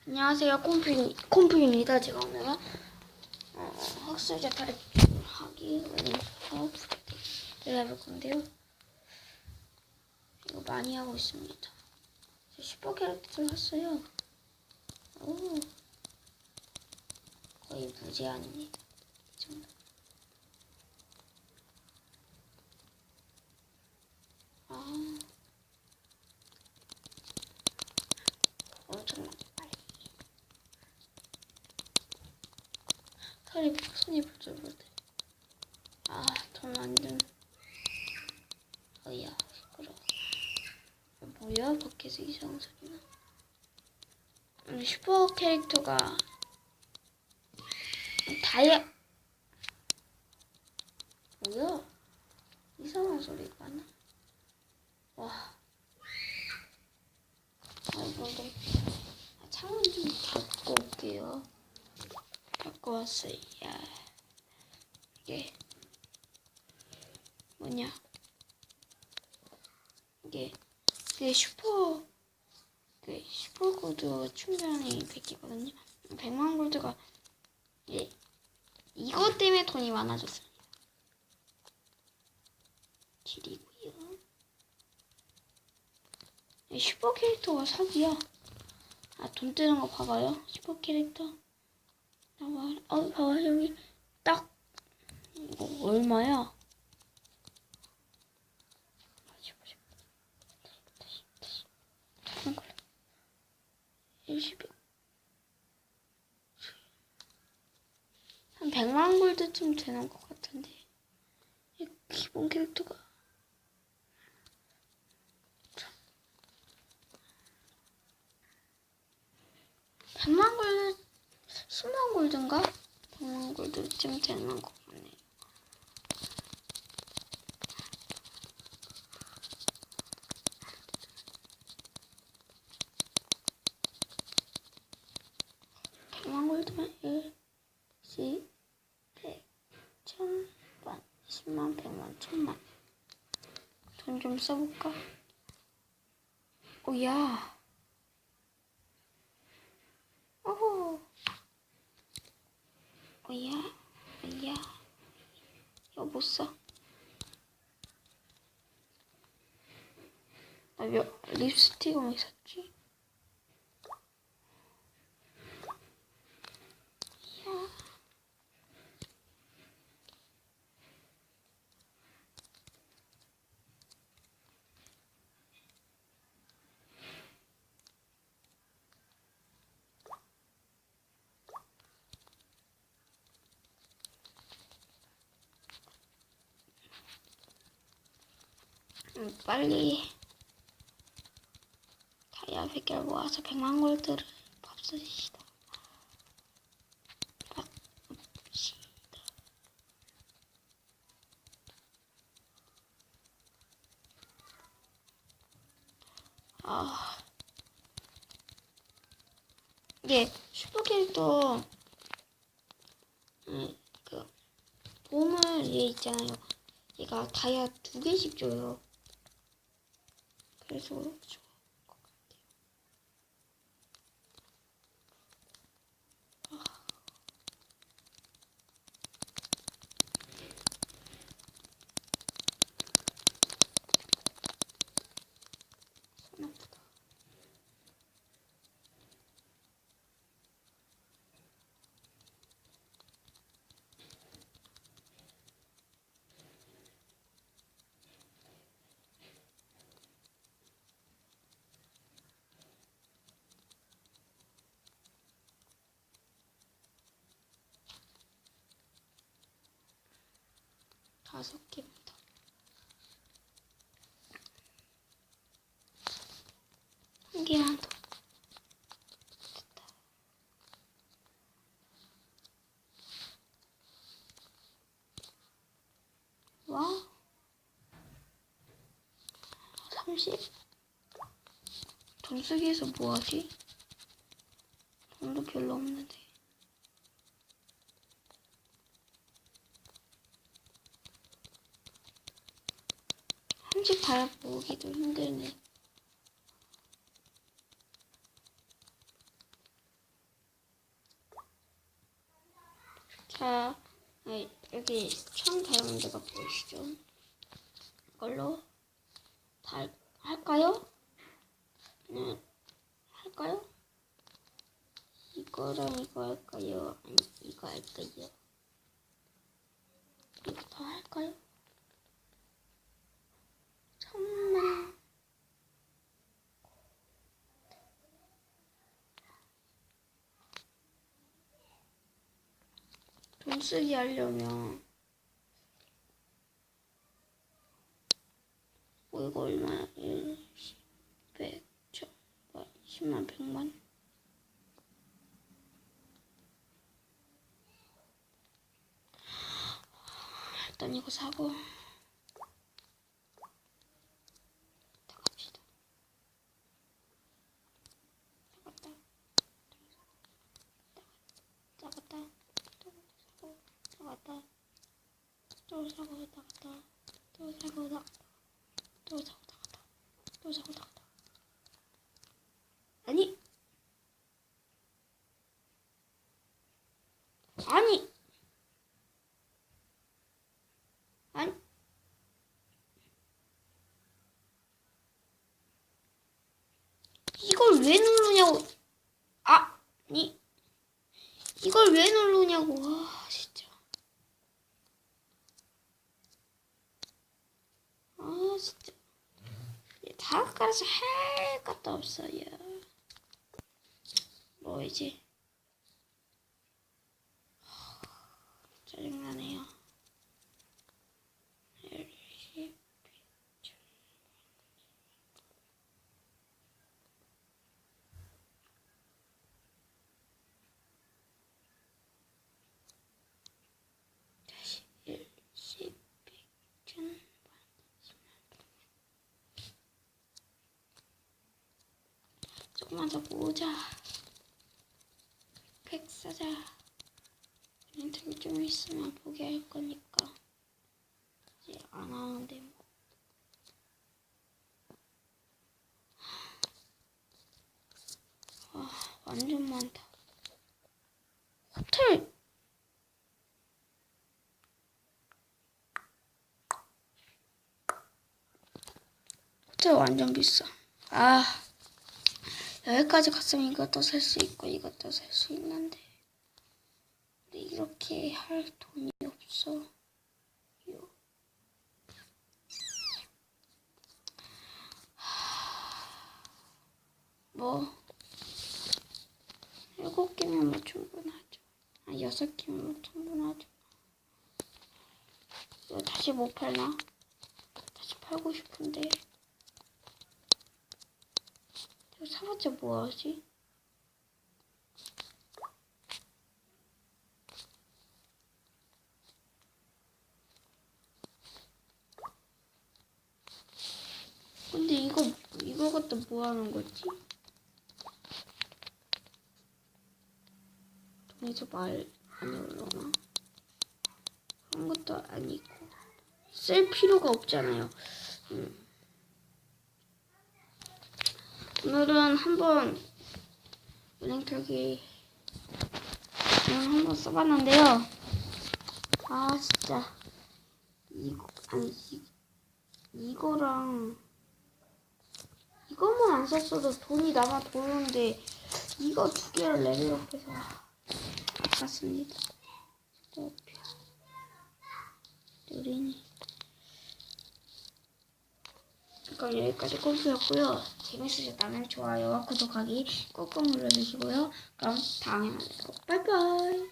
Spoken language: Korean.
안녕하세요, 콤프입니다. 제가 오늘은 학술제 발표하기 사업 프로젝트를 해볼 건데요. 이거 많이 하고 있습니다. 슈퍼 캐릭터를 샀어요. 오, 거의 무제한이네. 이 정도. 아, 엄청나게 빨리. 손이 부들부들. 아, 돈 완전. 어이야, 시끄러워. 뭐야, 밖에서 이상한 소리나. 슈퍼 캐릭터가 뭐야? 이상한 소리가 나. 와. 이거 창문 좀 닫고 올게요. 닫고 왔어요. 야. 이게 뭐냐? 이게 슈퍼 골드 충전이 100개거든요. 100만 골드가 이것 때문에 돈이 많아졌습니다. 길이고요. 슈퍼 캐릭터가 사기야. 돈 뜨는 거 봐봐요. 슈퍼 캐릭터. 봐봐 여기 딱 이거 얼마야? 한 100만 골드쯤 되는 것 같은데 이 기본 캐릭터가 100만 골드 10만 골드인가? 100만 골드쯤 되는 것 같네요. 골드만 1, 10, 100, 1000만, 10만, 100만, 1000만. 돈 좀 써볼까? 오야. 오호. 오야. 이거 못 써. 나 립스틱을 왜 샀지? 빨리 다이아 100개를 모아서 100만 골드를 값쓰시다. 이게 슈퍼 캐릭터 그 보물 얘 있잖아요. 얘가 다이아 2개씩 줘요. 그래서 좋을 것 같아요. 손 아프다. 다섯 개입니다. 한 개만 더. 됐다. 와. 30. 돈 쓰기 위해서 뭐하지? 돈도 별로 없는데. 한 집 다이아 모으기도 힘드네. 자, 여기 천 다이아몬드가 보이시죠? 이걸로 다 할까요? 그냥 할까요? 이거랑 이거 할까요? 아니 이거 할까요? 이거 다 할까요? 잠깐만. 돈 쓰기 하려면 뭐 이거 얼마야? 1, 10, 100, 1000, 10만, 100만? 일단 이거 사고 다 갑시다. 나갔다. 나갔다. 나갔다. 또 사고 나갔다. 또 사고 나갔다. 또 사고 나갔다. 또 사고 나갔다. 아니 아니 아니 이걸 왜 누르냐고. 아니 이걸 왜 누르냐고. 아 진짜. 아 진짜. 다섯 가지 할 것도 없어요. 뭐 이제 짜증나네요. 다시 1, 10, 100, 1000, 조금만 더 모으자. 팩 사자. 인터뷰 좀 있으면 포기할 거니까 이제 안 하는데 뭐. 완전 많다. 호텔 완전 비싸. 여기까지 갔으면 이것도 살 수 있고 이것도 살 수 있는데 근데 이렇게 할 돈이 없어. 뭐 7개면 뭐 충분하죠. 6개면 뭐 충분하죠. 이거 다시 못 팔나? 다시 팔고 싶은데 이거 사봤자 뭐하지? 근데 이거 갖다 뭐 하는 거지? 돈이 더 많이 올라오나? 그런 것도 아니고 쓸 필요가 없잖아요. 오늘은 한번 은행 털기 한번 써봤는데요. 진짜 이거랑 이것만 안 썼어도 돈이 남아 도는데 이거 두 개를 레벨업해서 아깝습니다. 느리니. 그럼 여기까지 꼼수였고요. 재밌으셨다면 좋아요와 구독하기 꾹꾹 눌러주시고요. 그럼 다음에 만나요. 빠이빠이.